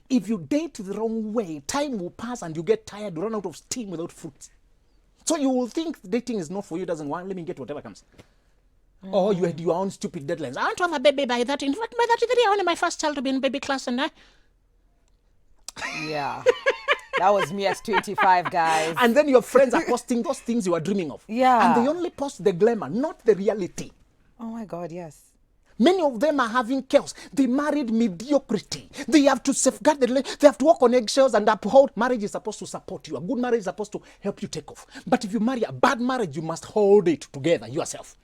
if you date the wrong way, time will pass and you get tired, you run out of steam without fruits. So you will think dating is not for you, doesn't want, let me get whatever comes. Or you had your own stupid deadlines. I want to have a baby by that. In fact, by 33, I want my first child to be in baby class. And Yeah. That was me at 25, guys. And then your friends are posting those things you are dreaming of. Yeah. And they only post the glamour, not the reality. Oh my God, yes. Many of them are having chaos. They married mediocrity. They have to safeguard they have to walk on eggshells and uphold. Marriage is supposed to support you. A good marriage is supposed to help you take off. But if you marry a bad marriage, you must hold it together yourself.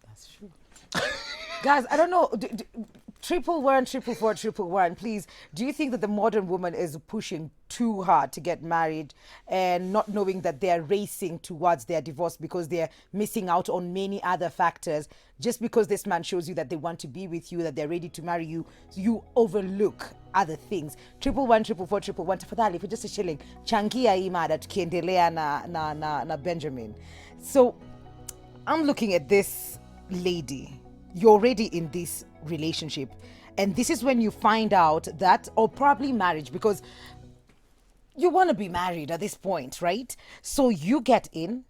That's true. Guys, I don't know. 111, please. Do you think that the modern woman is pushing too hard to get married and not knowing that they're racing towards their divorce because they're missing out on many other factors? Just because this man shows you that they want to be with you, that they're ready to marry you, you overlook other things. 111, tafadhali for just a shilling. Changia hii mada tukiendelea na Benjamin. So I'm looking at this lady. You're already in this relationship, and this is when you find out that, or probably marriage, because you want to be married at this point, right? So you get in,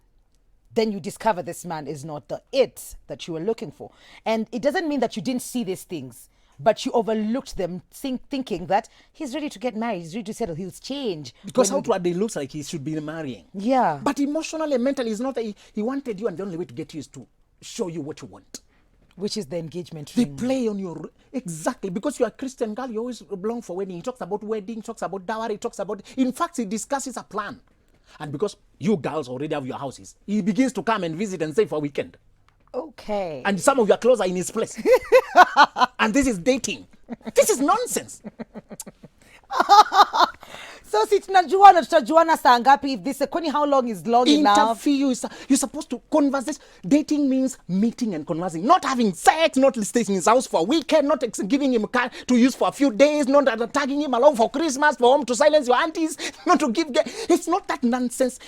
then you discover this man is not the it that you were looking for. And it doesn't mean that you didn't see these things, but you overlooked them, thinking that he's ready to get married, he's ready to settle, he'll change. Because outwardly it looks like he should be marrying. Yeah. But emotionally and mentally, it's not that he wanted you, and the only way to get you is to show you what you want. Which is the engagement They ring. play on your... Exactly. Because you're a Christian girl, you always belong for wedding. He talks about wedding, talks about dowry, he talks about... In fact, he discusses a plan. And because you girls already have your houses, he begins to come and visit and stay for a weekend. Okay. And some of your clothes are in his place. And this is dating. This is nonsense. So si tunajuana tutajuana saa ngapi if this kwani how long is long enough? You're supposed to converse. Dating means meeting and conversing, not having sex, not staying in his house for a weekend, not giving him a car to use for a few days, not tagging him along for Christmas, for home to silence your aunties, not to give. It's not that nonsense.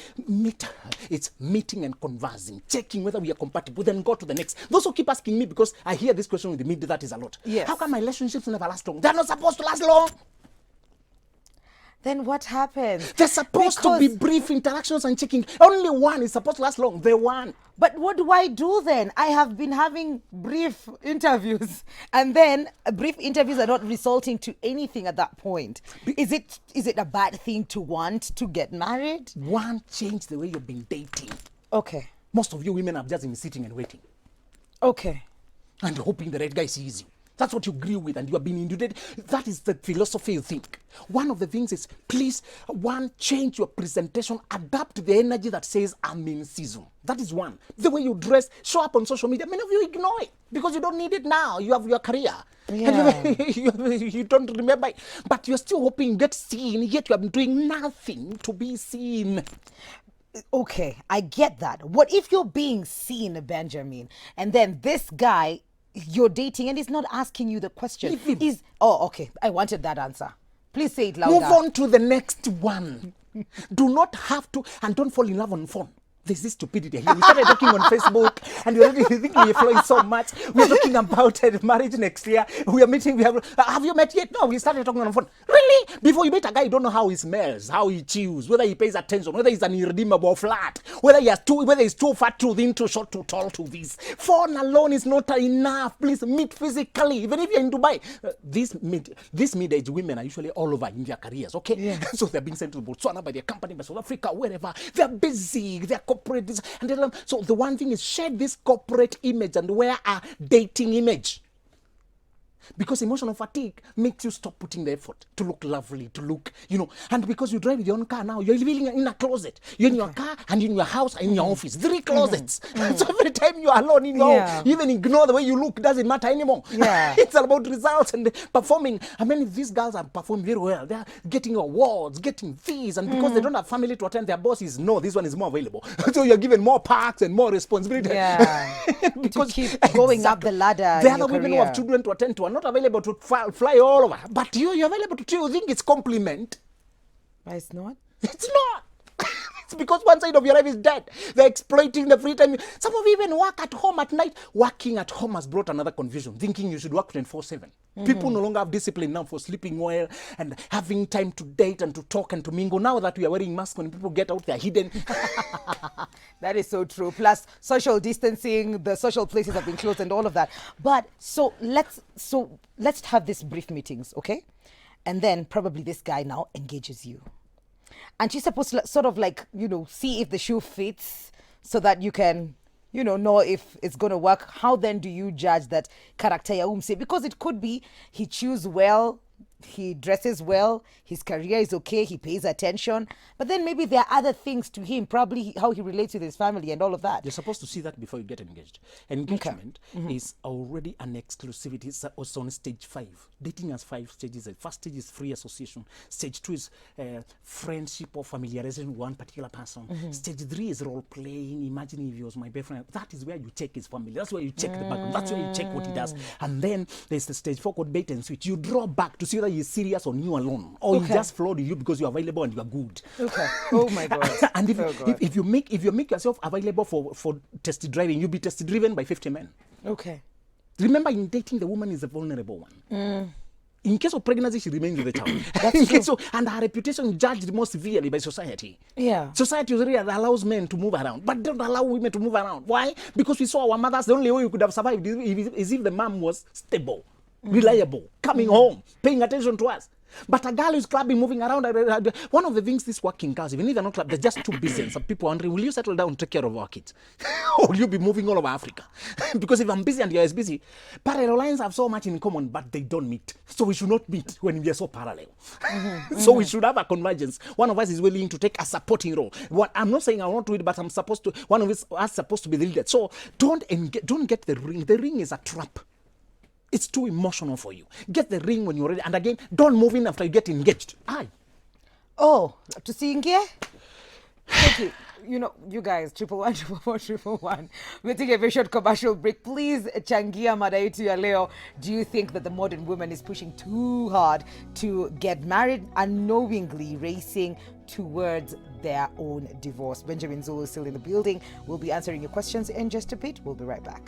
It's meeting and conversing, checking whether we are compatible, then go to the next. Those who keep asking me, because I hear this question with the mid, that is a lot. Yes. How come my relationships never last long? They're not supposed to last long. Then what happens? They're supposed to be brief interactions and checking. Only one is supposed to last long. The one. But what do I do then? I have been having brief interviews, and then brief interviews are not resulting to anything at that point. Is it a bad thing to want to get married? One, change the way you've been dating. Okay. Most of you women have just been sitting and waiting. Okay. And hoping the right guy sees you. That's what you agree with, and you have been inundated. That is the philosophy you think. One of the things is, please, one, change your presentation, adapt to the energy that says, I'm in season. That is one. The way you dress, show up on social media. Many of you ignore it because you don't need it now. You have your career. Yeah. And you don't remember it. But you're still hoping you get seen, yet you have been doing nothing to be seen. Okay, I get that. What if you're being seen, Benjamin, and then this guy you're dating and he's not asking you the question? Okay, I wanted that answer. Please say it louder. Move on to the next one. Do not have to, and don't fall in love on phone. There's this stupidity here. We started talking on Facebook, and you already think we are flowing so much. We're talking about marriage next year. We are meeting. Have you met yet? No, we started talking on the phone. Really? Before you meet a guy, you don't know how he smells, how he chews, whether he pays attention, whether he's an irredeemable flat, whether he's too fat, too thin, too short, too tall, too this. Phone alone is not enough. Please meet physically. Even if you're in Dubai, these mid-age women are usually all over in their careers. Okay, yeah. So they're being sent to Botswana by their company, by South Africa, wherever. They're busy. They're corporate. And so the one thing is, shed this corporate image and wear a dating image. Because emotional fatigue makes you stop putting the effort to look lovely, to look, and because you drive with your own car now, you're living in a closet. You're in your car and in your house and in your office. 3 closets. So every time you're alone in your home, you even ignore the way you look. It doesn't matter anymore. Yeah. It's all about results and performing. I mean, these girls are performing very well. They're getting awards, getting these, and because they don't have family to attend, their bosses know this one is more available. So you're given more parks and more responsibility. Yeah. Because to keep going up the ladder. The other women who have children to attend to are not available to fly all over, but you're available to. You think it's compliment? But it's not. It's not. It's because one side of your life is dead. They're exploiting the free time. Some of you even work at home at night. Working at home has brought another confusion, thinking you should work 24/7. People no longer have discipline now for sleeping well and having time to date and to talk and to mingle. Now that we are wearing masks, when people get out, they're hidden. That is so true. Plus social distancing, the social places have been closed and all of that. But so let's have these brief meetings, okay? And then probably this guy now engages you. And she's supposed to sort of like, see if the shoe fits so that you can, know if it's going to work. How then do you judge that character ya umse? Because it could be he chews well, he dresses well, his career is okay, he pays attention, but then maybe there are other things to him, probably how he relates with his family and all of that. You're supposed to see that before you get engaged. Engagement is already an exclusivity. It's also on stage 5. Dating has 5 stages. The first stage is free association. Stage 2 is friendship or familiarization with one particular person. Stage 3 is role playing. Imagine if he was my best friend. That is where you check his family. That's where you check the background. That's where you check what he does. And then there's the stage 4 called bait and switch. You draw back to see whether he's serious on you alone, or he just flawed you because you're available and you are good. Okay. Oh my God. And if you make yourself available for test driving, you'll be test driven by 50 men. Okay. Remember, in dating, the woman is the vulnerable one. In case of pregnancy, she remains with the child. And her reputation is judged more severely by society. Yeah. Society really allows men to move around, but don't allow women to move around. Why? Because we saw our mothers, the only way you could have survived is if the mom was stable, reliable, coming home, paying attention to us. But a girl who's clubbing, moving around, one of the things these working girls, even if they're not club, they're just too busy. And some people are wondering, will you settle down and take care of our kids? Or will you be moving all over Africa? Because if I'm busy and you're as busy, parallel lines have so much in common, but they don't meet. So we should not meet when we are so parallel. So we should have a convergence. One of us is willing to take a supporting role. I'm not saying I want to do it, but one of us supposed to be the leader. So don't get the ring. The ring is a trap. It's too emotional for you. Get the ring when you're ready. And again, don't move in after you get engaged. Oh, to see Inge? Okay. You guys, 111 We're taking a very short commercial break. Please, changia mada yetu ya leo. Do you think that the modern woman is pushing too hard to get married, unknowingly racing towards their own divorce? Benjamin Zulu is still in the building. We'll be answering your questions in just a bit. We'll be right back.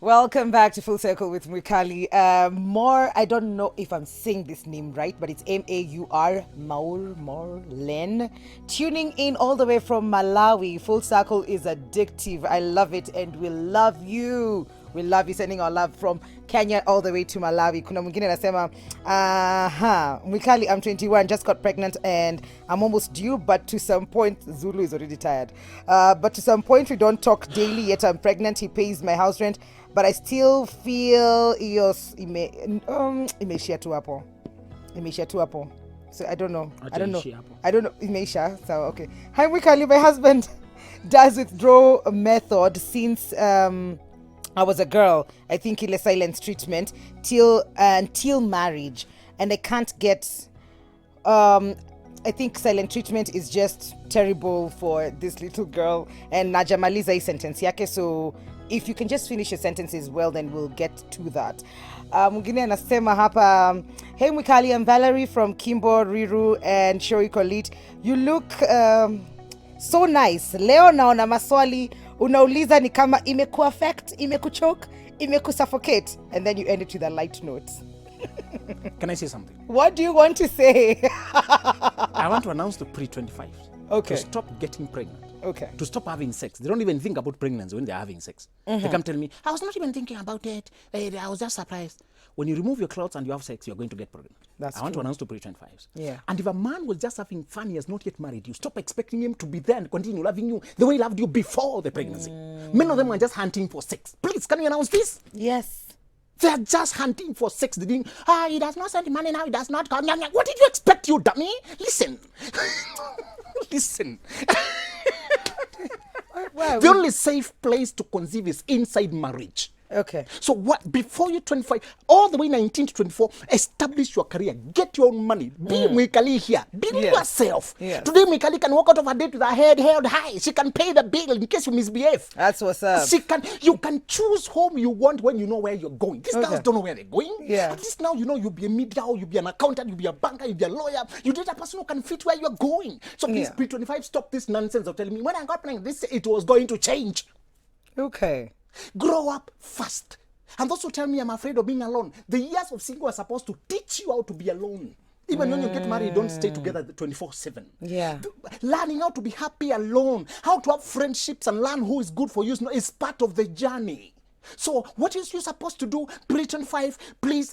Welcome back to Full Circle with Mwikali. I don't know if I'm saying this name right, but it's Maur-Len. Tuning in all the way from Malawi. Full Circle is addictive. I love it, and we love you. We love you. Sending our love from Kenya all the way to Malawi. Kuna mwingine anasema, Mwikali, I'm 21, just got pregnant and I'm almost due, but to some point, Zulu is already tired. But to some point, we don't talk daily, yet I'm pregnant. He pays my house rent, but I still feel imeishia tu hapo. So I don't know. Imeisha. So okay. Hi Mwikali, my husband does withdrawal method since I was a girl. I think in a silence treatment until marriage, and I can't get. I think silent treatment is just terrible for this little girl. And najamaliza hii sentence yake. So if you can just finish your sentences well, then we'll get to that. Mwingine anasema hapa, hey Mwikali, I'm Valerie from Kimbo, Riru and Shoi Kolit. You look so nice. Leo naona maswali unauliza ni kama imekuaffect, imekuchoke, imekusuffocate, and then you end it with a light note. Can I say something? What do you want to say? I want to announce to pre-25s to stop getting pregnant. Okay. To stop having sex. They don't even think about pregnancy when they're having sex. They come tell me, I was not even thinking about it. I was just surprised. When you remove your clothes and you have sex, you're going to get pregnant. I want to announce to pre-25s. Yeah. And if a man was just having fun, he has not yet married you, stop expecting him to be there and continue loving you the way he loved you before the pregnancy. Many of them are just hunting for sex. Please, can you announce this? Yes. They're just hunting for sex. They didn't, he does not send money now, he does not come. What did you expect, you dummy? Listen. Listen. The only safe place to conceive is inside marriage. Okay. So what, before you're 25, all the way 19 to 24, establish your career, get your own money, be Mwikali here, believe Yes. yourself. Yes. Today Mwikali can walk out of her date with her head held high. She can pay the bill in case you misbehave. That's what's up. You can choose whom you want when you know where you're going. These girls don't know where they're going. Yeah. At least now you know you'll be a media, you'll be an accountant, you'll be a banker, you'll be a lawyer. You date a person who can fit where you're going. So please, Yeah. pre-25, stop this nonsense of telling me when I got pregnant, this it was going to change. Okay. Grow up fast. And those who tell me I'm afraid of being alone, the years of single are supposed to teach you how to be alone. Even when you get married, you don't stay together 24/7. Yeah. Learning how to be happy alone, how to have friendships and learn who is good for you is part of the journey. So what is you supposed to do? Pre-25, please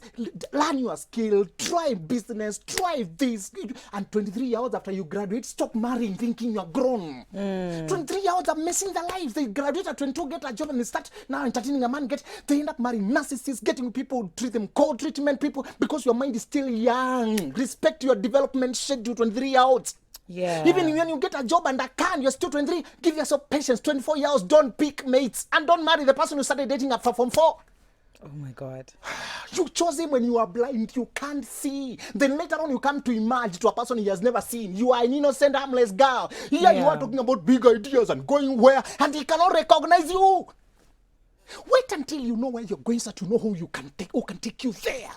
learn your skill, try business, try this. And 23 years after you graduate, stop marrying thinking you're grown. 23 years are messing their lives. They graduate at 22, get a job, and they start now entertaining a man. They end up marrying narcissists, getting people, treat them cold treatment people, because your mind is still young. Respect your development schedule, 23 years. Yeah. Even when you get a job and a car, you're still 23, give yourself patience. 24 years, don't pick mates. And don't marry the person who started dating after Form 4. Oh my God. You chose him when you are blind, you can't see. Then later on you come to emerge to a person he has never seen. You are an innocent, harmless girl. Here you are talking about big ideas and going where, and he cannot recognize you. Wait until you know where you're going so to know who can take you there.